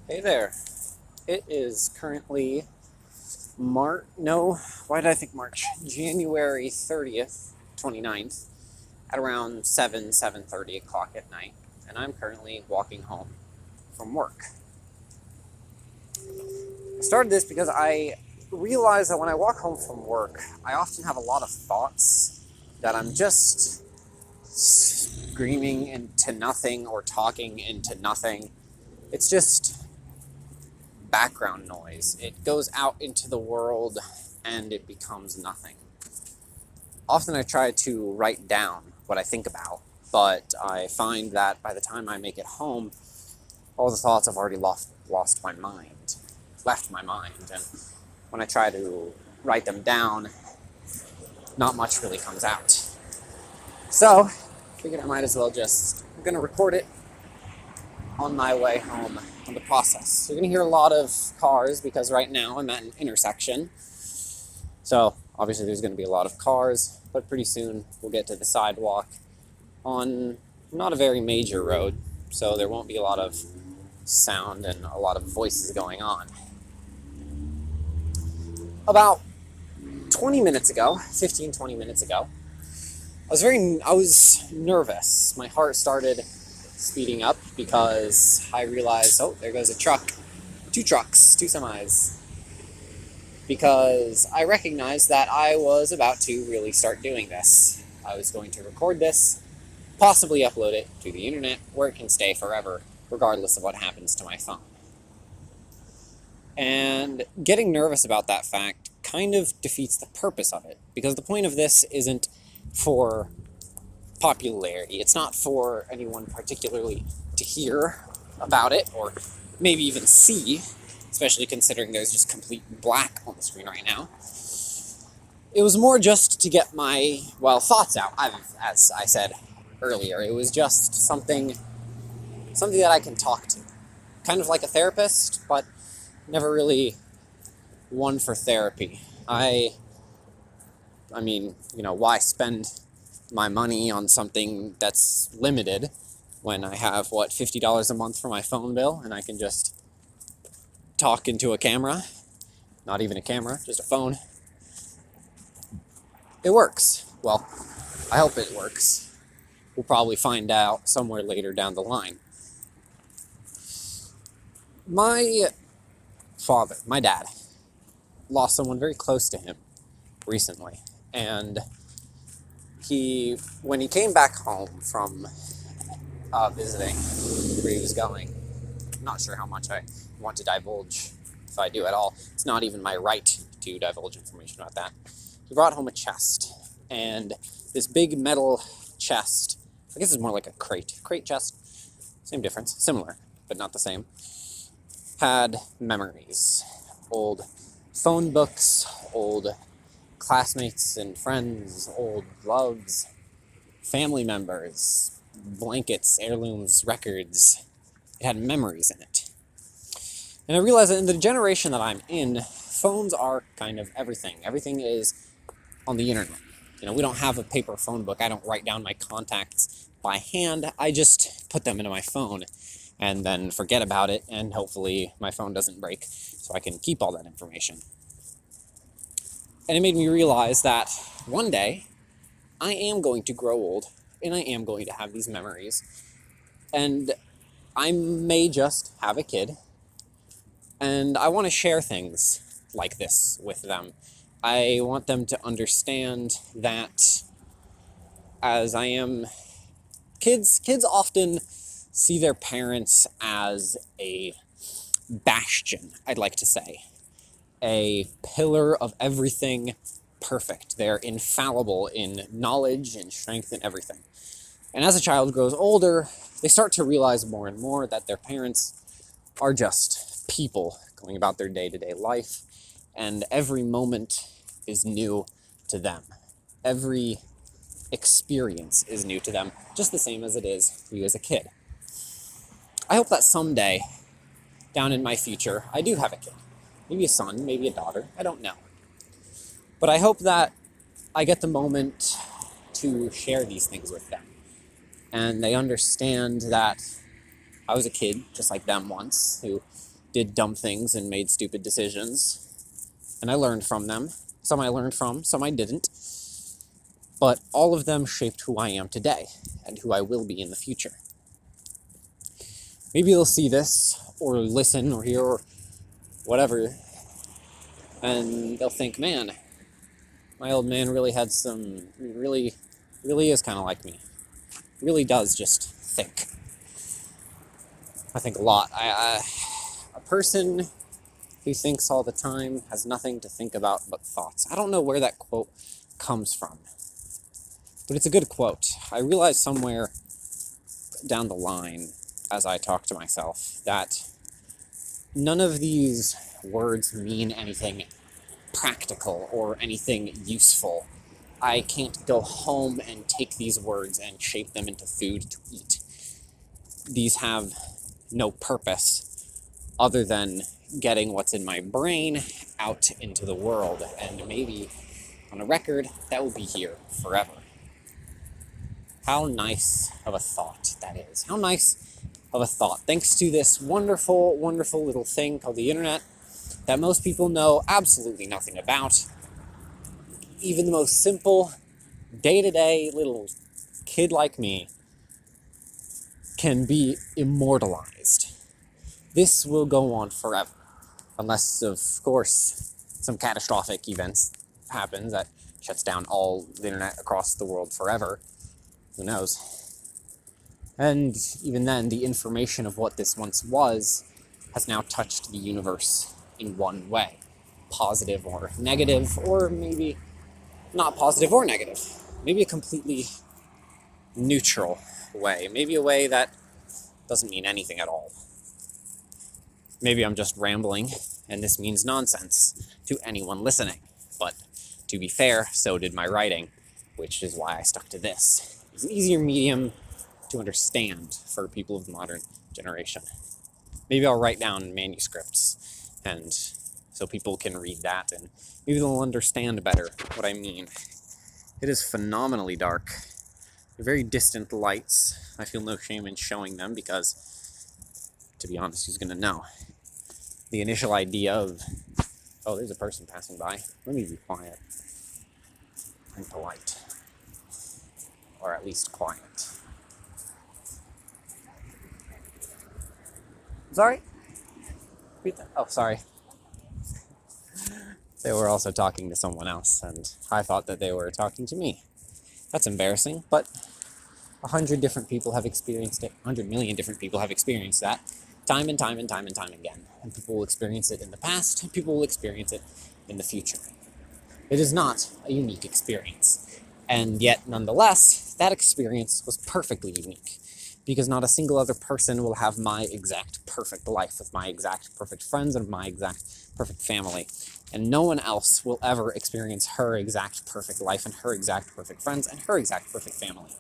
Hey there. It is currently why did I think March? January 30th, 29th, at around 7:30 o'clock at night, and I'm currently walking home from work. I started this because I realize that when I walk home from work, I often have a lot of thoughts that I'm just screaming into nothing or talking into nothing. It's just background noise. It goes out into the world and it becomes nothing. Often I try to write down what I think about, but I find that by the time I make it home, all the thoughts have already left my mind. And when I try to write them down, not much really comes out. So, I figured I might as well I'm going to record it on my way home on the process. You're going to hear a lot of cars because right now I'm at an intersection. So obviously there's going to be a lot of cars, but pretty soon we'll get to the sidewalk on not a very major road, so there won't be a lot of sound and a lot of voices going on. About 20 minutes ago, 20 minutes ago, I was nervous. My heart started speeding up because I realized, oh, there goes a truck. Two trucks, two semis. Because I recognized that I was about to really start doing this. I was going to record this, possibly upload it to the internet where it can stay forever, regardless of what happens to my phone. And getting nervous about that fact kind of defeats the purpose of it, because the point of this isn't for popularity. It's not for anyone particularly to hear about it, or maybe even see, especially considering there's just complete black on the screen right now. It was more just to get my, thoughts out. As I said earlier, it was just something that I can talk to. Kind of like a therapist, but never really one for therapy. I mean, why spend my money on something that's limited when I have, $50 a month for my phone bill, and I can just talk into a camera? Not even a camera, just a phone. It works. Well, I hope it works. We'll probably find out somewhere later down the line. My father, my dad, lost someone very close to him recently. And when he came back home from visiting where he was going, I'm not sure how much I want to divulge, if I do at all. It's not even my right to divulge information about that. He brought home a chest, and this big metal chest, I guess it's more like a crate chest, same difference, similar, but not the same, had memories, old phone books, old classmates and friends, old loves, family members, blankets, heirlooms, records. It had memories in it. And I realized that in the generation that I'm in, phones are kind of everything. Everything is on the internet. We don't have a paper phone book. I don't write down my contacts by hand. I just put them into my phone and then forget about it, and hopefully my phone doesn't break so I can keep all that information. And it made me realize that one day I am going to grow old and I am going to have these memories, and I may just have a kid, and I want to share things like this with them. I want them to understand that as I am, kids often see their parents as a bastion, I'd like to say. A pillar of everything perfect. They're infallible in knowledge and strength and everything. And as a child grows older, they start to realize more and more that their parents are just people going about their day-to-day life, and every moment is new to them. Every experience is new to them, just the same as it is for you as a kid. I hope that someday, down in my future, I do have a kid. Maybe a son, maybe a daughter, I don't know. But I hope that I get the moment to share these things with them, and they understand that I was a kid just like them once, who did dumb things and made stupid decisions, and I learned from them. Some I learned from, some I didn't. But all of them shaped who I am today and who I will be in the future. Maybe they'll see this or listen or hear or whatever, and they'll think, man, my old man really really is kind of like me. Really does just think. I think a lot. A person who thinks all the time has nothing to think about but thoughts. I don't know where that quote comes from, but it's a good quote. I realized somewhere down the line, as I talk to myself, that none of these words mean anything practical or anything useful. I can't go home and take these words and shape them into food to eat. These have no purpose other than getting what's in my brain out into the world, and maybe on a record that will be here forever. How nice of a thought that is. How nice of a thought. Thanks to this wonderful, wonderful little thing called the internet that most people know absolutely nothing about. Even the most simple, day-to-day little kid like me can be immortalized. This will go on forever. Unless, of course, some catastrophic events happens that shuts down all the internet across the world forever. Who knows? And even then, the information of what this once was has now touched the universe in one way. Positive or negative, or maybe not positive or negative. Maybe a completely neutral way. Maybe a way that doesn't mean anything at all. Maybe I'm just rambling, and this means nonsense to anyone listening. But to be fair, so did my writing, which is why I stuck to this. It's an easier medium to understand for people of the modern generation. Maybe I'll write down manuscripts, and so people can read that, and maybe they'll understand better what I mean. It is phenomenally dark. They're very distant lights. I feel no shame in showing them because, to be honest, who's going to know? The initial idea of, oh, there's a person passing by. Let me be quiet and polite. Or at least quiet. Sorry? Oh, sorry. They were also talking to someone else, and I thought that they were talking to me. That's embarrassing, but 100 different people have experienced it. 100 million different people have experienced that time and time and time and time again. And people will experience it in the past, and people will experience it in the future. It is not a unique experience. And yet, nonetheless, that experience was perfectly unique. Because not a single other person will have my exact perfect life with my exact perfect friends and my exact perfect family. And no one else will ever experience her exact perfect life and her exact perfect friends and her exact perfect family.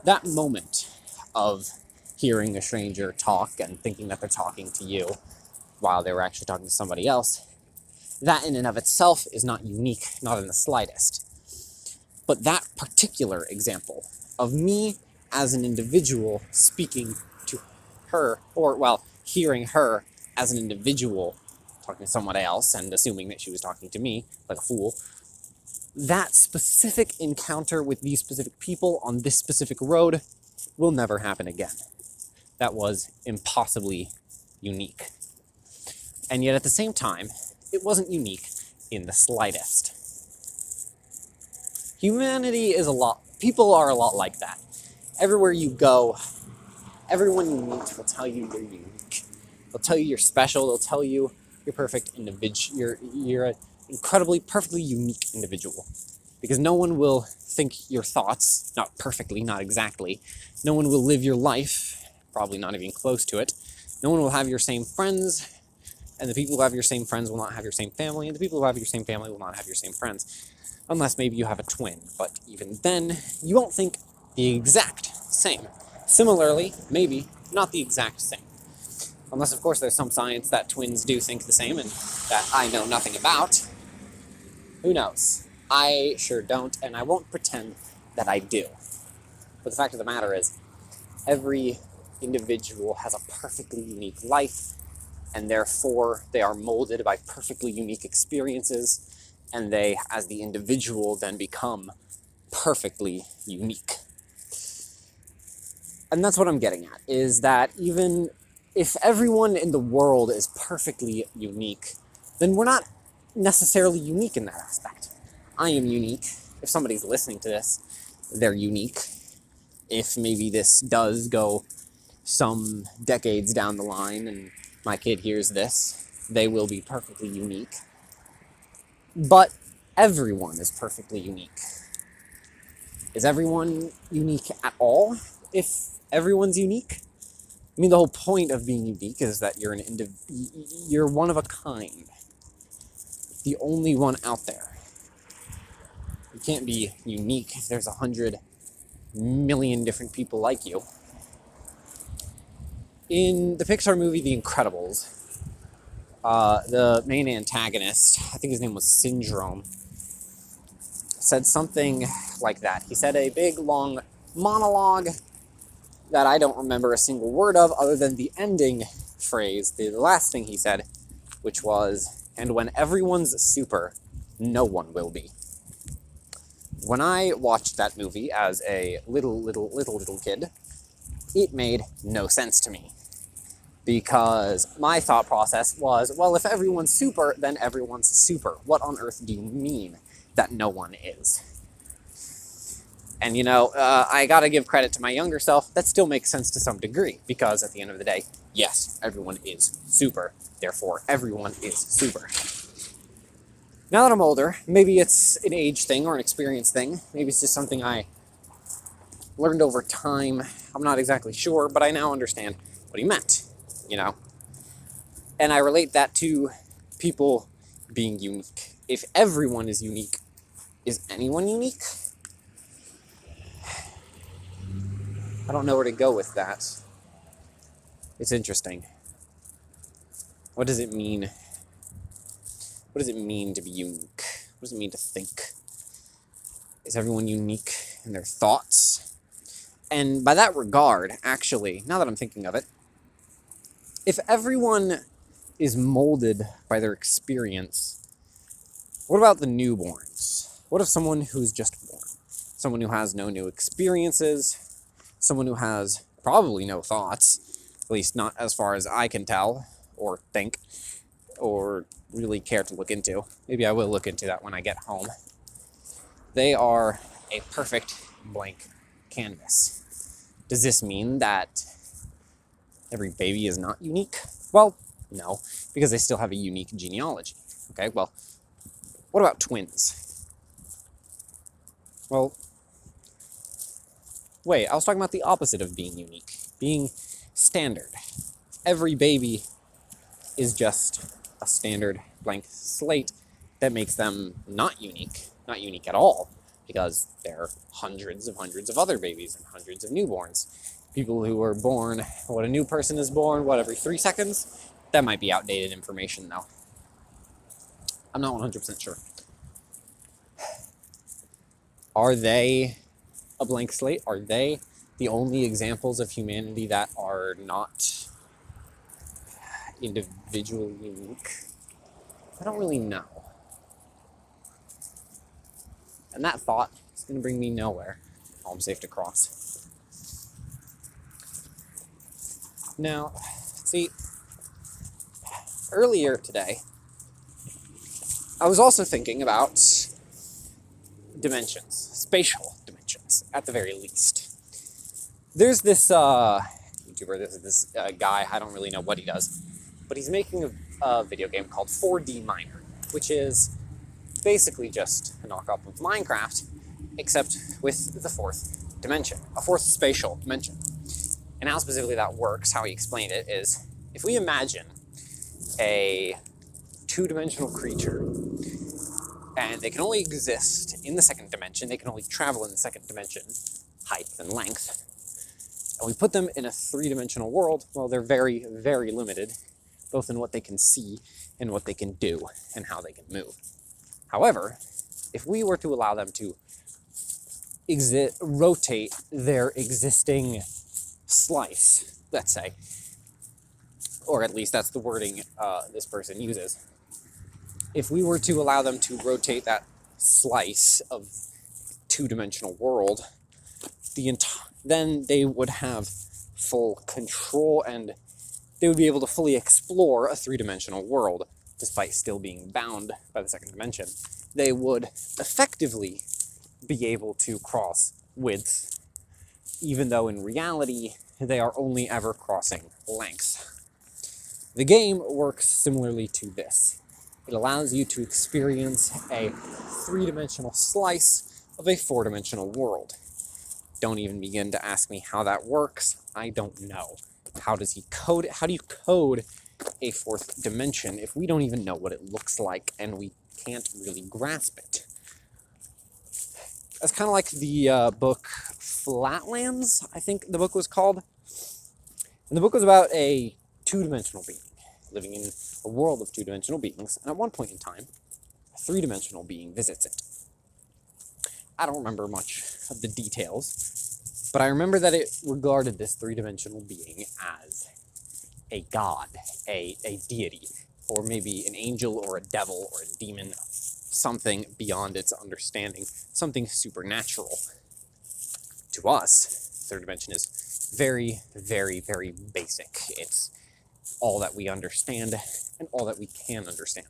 That moment of hearing a stranger talk and thinking that they're talking to you while they were actually talking to somebody else, that in and of itself is not unique, not in the slightest. But that particular example of me as an individual speaking to her, or, well, hearing her as an individual talking to someone else and assuming that she was talking to me like a fool, that specific encounter with these specific people on this specific road will never happen again. That was impossibly unique. And yet at the same time, it wasn't unique in the slightest. Humanity is people are a lot like that. Everywhere you go, everyone you meet will tell you you're unique. They'll tell you you're special. They'll tell you you're perfect individual. You're an incredibly, perfectly unique individual. Because no one will think your thoughts, not perfectly, not exactly. No one will live your life, probably not even close to it. No one will have your same friends, and the people who have your same friends will not have your same family, and the people who have your same family will not have your same friends. Unless maybe you have a twin, but even then, you won't think the exact same. Similarly, maybe not the exact same. Unless, of course, there's some science that twins do think the same and that I know nothing about. Who knows? I sure don't, and I won't pretend that I do. But the fact of the matter is, every individual has a perfectly unique life, and therefore they are molded by perfectly unique experiences, and they, as the individual, then become perfectly unique. And that's what I'm getting at, is that even if everyone in the world is perfectly unique, then we're not necessarily unique in that aspect. I am unique. If somebody's listening to this, they're unique. If maybe this does go some decades down the line and my kid hears this, they will be perfectly unique. But everyone is perfectly unique. Is everyone unique at all if everyone's unique? I mean, the whole point of being unique is that you're one of a kind. The only one out there. You can't be unique if there's 100 million different people like you. In the Pixar movie The Incredibles, the main antagonist, I think his name was Syndrome, said something like that. He said a big, long monologue that I don't remember a single word of other than the ending phrase, the last thing he said, which was, "And when everyone's super, no one will be." When I watched that movie as a little kid, it made no sense to me. Because my thought process was, well, if everyone's super, then everyone's super. What on earth do you mean that no one is? And, I gotta give credit to my younger self. That still makes sense to some degree, because at the end of the day, yes, everyone is super. Therefore, everyone is super. Now that I'm older, maybe it's an age thing or an experience thing. Maybe it's just something I learned over time. I'm not exactly sure, but I now understand what he meant, And I relate that to people being unique. If everyone is unique, is anyone unique? I don't know where to go with that. It's interesting. What does it mean? What does it mean to be unique? What does it mean to think? Is everyone unique in their thoughts? And by that regard, actually, now that I'm thinking of it, if everyone is molded by their experience, what about the newborns? What if someone who's just born? Someone who has no new experiences, someone who has probably no thoughts, at least not as far as I can tell, or think, or really care to look into. Maybe I will look into that when I get home. They are a perfect blank canvas. Does this mean that every baby is not unique? Well, no, because they still have a unique genealogy. Okay, well, what about twins? Well, wait, I was talking about the opposite of being unique, being standard. Every baby is just a standard blank slate that makes them not unique at all, because there are hundreds of other babies and hundreds of newborns. People who are born, a new person is born, every 3 seconds? That might be outdated information, though. I'm not 100% sure. Are they a blank slate? Are they the only examples of humanity that are not individually unique? I don't really know. And that thought is going to bring me nowhere. Home safe to cross. Now, see, earlier today, I was also thinking about dimensions, spatial dimensions, at the very least. There's this YouTuber, this guy, I don't really know what he does, but he's making a video game called 4D Miner, which is basically just a knockoff of Minecraft, except with the fourth dimension, a fourth spatial dimension. And how specifically that works, how he explained it, is if we imagine a two-dimensional creature, and they can only exist in the second dimension, they can only travel in the second dimension, height and length, and we put them in a three-dimensional world, well, they're very, very limited, both in what they can see and what they can do and how they can move. However, if we were to allow them to rotate their existing slice, let's say, or at least that's the wording this person uses. If we were to allow them to rotate that slice of two-dimensional world, then they would have full control and they would be able to fully explore a three-dimensional world, despite still being bound by the second dimension. They would effectively be able to cross width, even though in reality they are only ever crossing length. The game works similarly to this. It allows you to experience a three-dimensional slice of a four-dimensional world. Don't even begin to ask me how that works. I don't know. How does he code it? How do you code a fourth dimension if we don't even know what it looks like and we can't really grasp it? That's kind of like the book Flatlands, I think the book was called. And the book was about a two-dimensional being living in a world of two-dimensional beings, and at one point in time, a three-dimensional being visits it. I don't remember much of the details, but I remember that it regarded this three-dimensional being as a god, a deity, or maybe an angel or a devil or a demon, something beyond its understanding, something supernatural. To us, third dimension is very, very, very basic. It's all that we understand and all that we can understand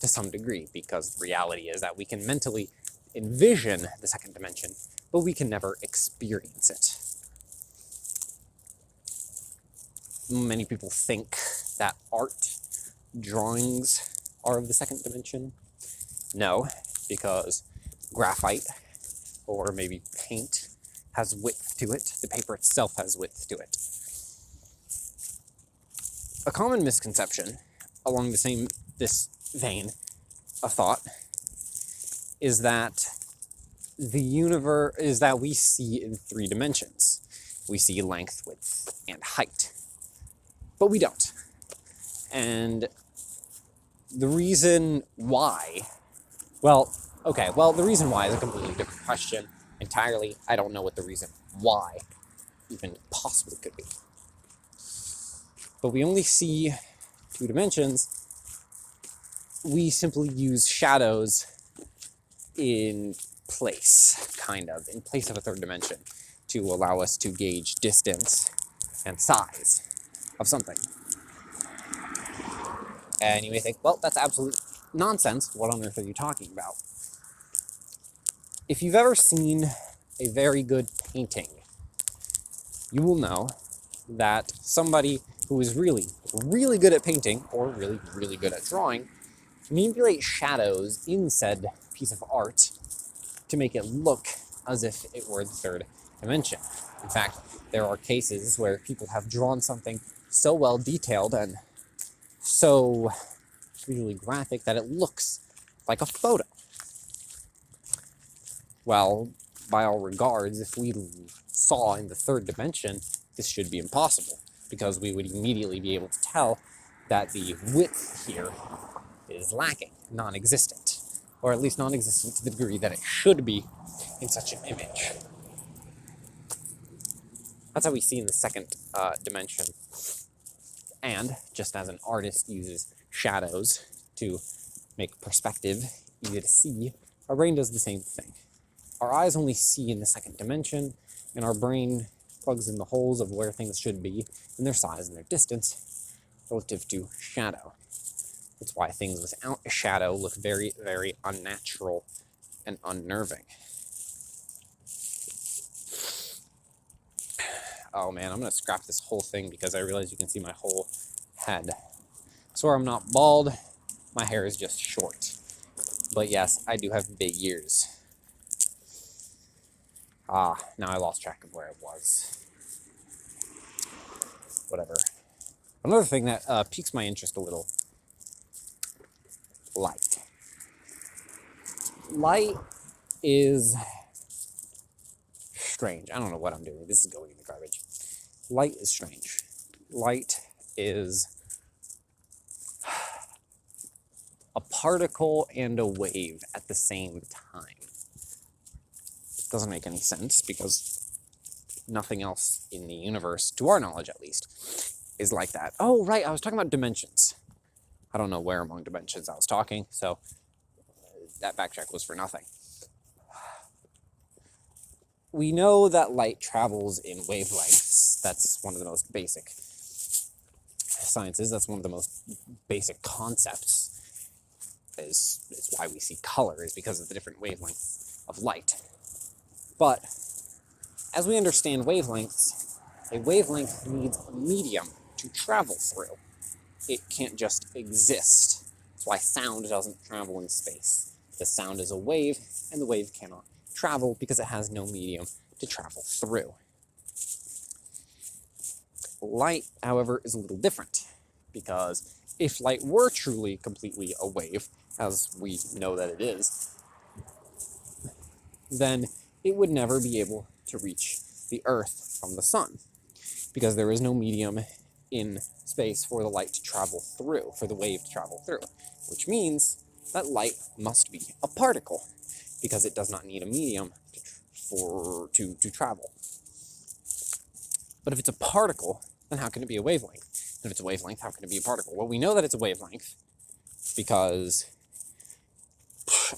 to some degree, because the reality is that we can mentally envision the second dimension, but we can never experience it. Many people think that art, drawings, are of the second dimension. No, because graphite or maybe paint has width to it. The paper itself has width to it. A common misconception along this vein of thought is that the universe is that we see in three dimensions. We see length, width, and height. But we don't. And the reason why, the reason why is a completely different question entirely. I don't know what the reason why even possibly could be. But we only see two dimensions. We simply use shadows in place of a third dimension, to allow us to gauge distance and size of something. And you may think, well, that's absolute nonsense. What on earth are you talking about? If you've ever seen a very good painting, you will know that somebody who is really, really good at painting or really, really good at drawing manipulate shadows in said piece of art to make it look as if it were the third dimension. In fact, there are cases where people have drawn something so well detailed and so visually graphic that it looks like a photo. Well, by all regards, if we saw in the third dimension, this should be impossible, because we would immediately be able to tell that the width here is lacking, non-existent, or at least non-existent to the degree that it should be in such an image. That's how we see in the second dimension. And just as an artist uses shadows to make perspective easy to see, our brain does the same thing. Our eyes only see in the second dimension, and our brain plugs in the holes of where things should be in their size and their distance relative to shadow. That's why things without a shadow look very, very unnatural and unnerving. Oh man, I'm going to scrap this whole thing because I realize you can see my whole head. So I'm not bald, my hair is just short. But yes, I do have big ears. Now I lost track of where it was. Whatever. Another thing that piques my interest a little. Light. Light is strange. I don't know what I'm doing. This is going in the garbage. Light is strange. Light is a particle and a wave at the same time. It doesn't make any sense because nothing else in the universe, to our knowledge at least, is like that. Oh, right, I was talking about dimensions. I don't know where among dimensions I was talking, so that backtrack was for nothing. We know that light travels in wavelengths. That's one of the most basic sciences. That's one of the most basic concepts. Is why we see color, is because of the different wavelengths of light. But as we understand wavelengths, a wavelength needs a medium to travel through. It can't just exist. That's why sound doesn't travel in space. The sound is a wave, and the wave cannot travel because it has no medium to travel through. Light, however, is a little different, because if light were truly completely a wave, as we know that it is, then it would never be able to reach the Earth from the sun, because there is no medium in space for the light to travel through, for the wave to travel through, which means that light must be a particle, because it does not need a medium to travel. But if it's a particle, then how can it be a wavelength? If it's a wavelength, how can it be a particle? Well, we know that it's a wavelength because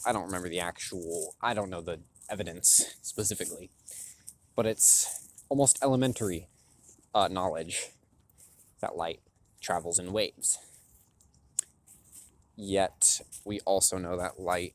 I don't remember I don't know the evidence specifically, but it's almost elementary knowledge that light travels in waves. Yet, we also know that light